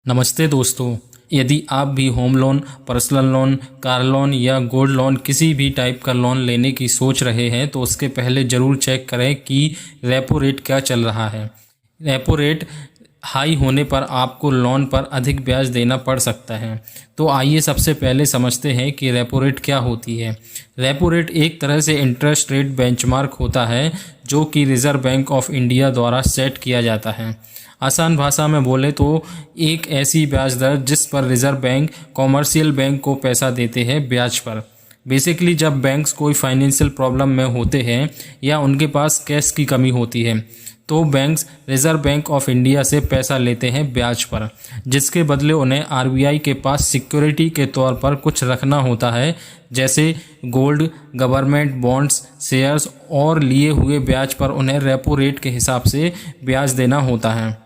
नमस्ते दोस्तों, यदि आप भी home loan, personal loan, car loan या गोल्ड लोन किसी भी टाइप का लोन लेने की सोच रहे हैं तो उसके पहले ज़रूर चेक करें कि रेपो रेट क्या चल रहा है। रेपो रेट हाई होने पर आपको लोन पर अधिक ब्याज देना पड़ सकता है। तो आइए सबसे पहले समझते हैं कि रेपो रेट क्या होती है। रेपो रेट एक तरह से इंटरेस्ट रेट बेंचमार्क होता है जो कि रिज़र्व बैंक ऑफ इंडिया द्वारा सेट किया जाता है। आसान भाषा में बोले तो एक ऐसी ब्याज दर जिस पर रिज़र्व बैंक कॉमर्शियल बैंक को पैसा देते हैं ब्याज पर। बेसिकली जब बैंक्स कोई फाइनेंशियल प्रॉब्लम में होते हैं या उनके पास कैश की कमी होती है तो banks reserve bank of India से पैसा लेते हैं ब्याज पर, जिसके बदले उन्हें आरबीआई के पास सिक्योरिटी के तौर पर कुछ रखना होता है, जैसे गोल्ड, गवर्नमेंट बॉन्ड्स, शेयर्स, और लिए हुए ब्याज पर उन्हें रेपो रेट के हिसाब से ब्याज देना होता है।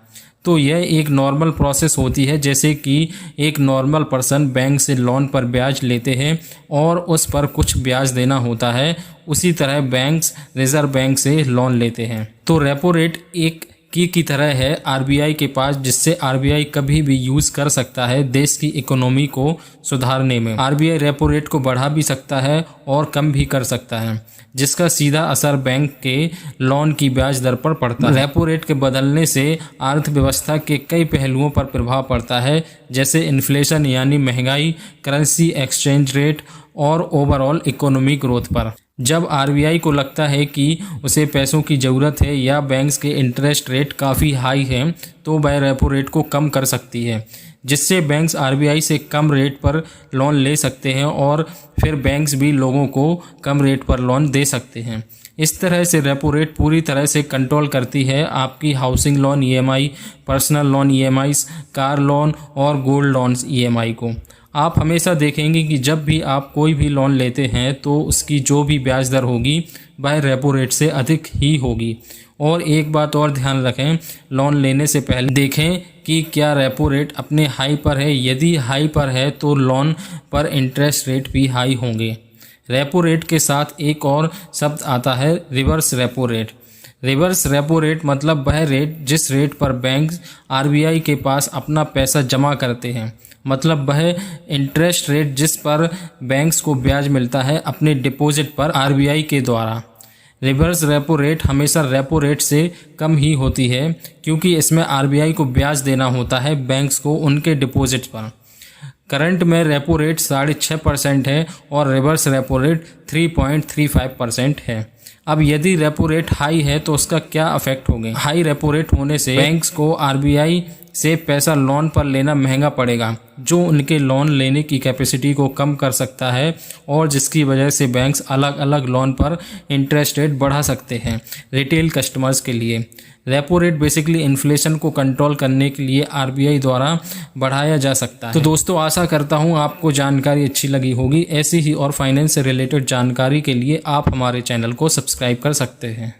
तो यह एक नॉर्मल प्रोसेस होती है, जैसे कि एक नॉर्मल पर्सन बैंक से लोन पर ब्याज लेते हैं और उस पर कुछ ब्याज देना होता है, उसी तरह बैंक्स रिज़र्व बैंक से लोन लेते हैं। तो रेपो रेट एक की तरह है आरबीआई के पास, जिससे आरबीआई कभी भी यूज़ कर सकता है देश की इकोनॉमी को सुधारने में। आरबीआई रेपो रेट को बढ़ा भी सकता है और कम भी कर सकता है, जिसका सीधा असर बैंक के लोन की ब्याज दर पर पड़ता है। रेपो रेट के बदलने से अर्थव्यवस्था के कई पहलुओं पर प्रभाव पड़ता है, जैसे इन्फ्लेशन यानी महंगाई, करेंसी एक्सचेंज रेट और ओवरऑल इकोनॉमिक ग्रोथ पर। जब आरबीआई को लगता है कि उसे पैसों की ज़रूरत है या बैंक्स के इंटरेस्ट रेट काफ़ी हाई हैं तो वह रेपो रेट को कम कर सकती है, जिससे बैंक्स आरबीआई से कम रेट पर लोन ले सकते हैं और फिर बैंक्स भी लोगों को कम रेट पर लोन दे सकते हैं। इस तरह से रेपो रेट पूरी तरह से कंट्रोल करती है आपकी housing loan EMI, personal loan EMIs, car loan और गोल्ड लोन्स ईएमआई को। आप हमेशा देखेंगे कि जब भी आप कोई भी लोन लेते हैं तो उसकी जो भी ब्याज दर होगी वह रेपो रेट से अधिक ही होगी। और एक बात और ध्यान रखें, लोन लेने से पहले देखें कि क्या रेपो रेट अपने हाई पर है। यदि हाई पर है तो लोन पर इंटरेस्ट रेट भी हाई होंगे। रेपो रेट के साथ एक और शब्द आता है, reverse repo rate. Reverse repo rate मतलब वह रेट जिस रेट पर बैंक आरबीआई के पास अपना पैसा जमा करते हैं, मतलब वह इंटरेस्ट रेट जिस पर बैंक्स को ब्याज मिलता है अपने डिपॉजिट पर आरबीआई के द्वारा। रिवर्स रेपो रेट हमेशा रेपो रेट से कम ही होती है, क्योंकि इसमें आरबीआई को ब्याज देना होता है बैंक्स को उनके डिपॉजिट पर। करंट में रेपो रेट 6.5% है और रिवर्स रेपो रेट 3.35% है। अब यदि रेपो रेट हाई है तो उसका क्या इफेक्ट होंगे। हाई रेपो रेट होने से बैंक्स को आरबीआई से पैसा लोन पर लेना महंगा पड़ेगा, जो उनके लोन लेने की कैपेसिटी को कम कर सकता है और जिसकी वजह से बैंक्स अलग अलग लोन पर इंटरेस्ट रेट बढ़ा सकते हैं रिटेल कस्टमर्स के लिए। रेपो रेट बेसिकली इन्फ्लेशन को कंट्रोल करने के लिए आरबीआई द्वारा बढ़ाया जा सकता है। तो दोस्तों, आशा करता हूँ आपको जानकारी अच्छी लगी होगी। ऐसी ही और फाइनेंस से रिलेटेड जानकारी के लिए आप हमारे चैनल को सब्सक्राइब कर सकते हैं।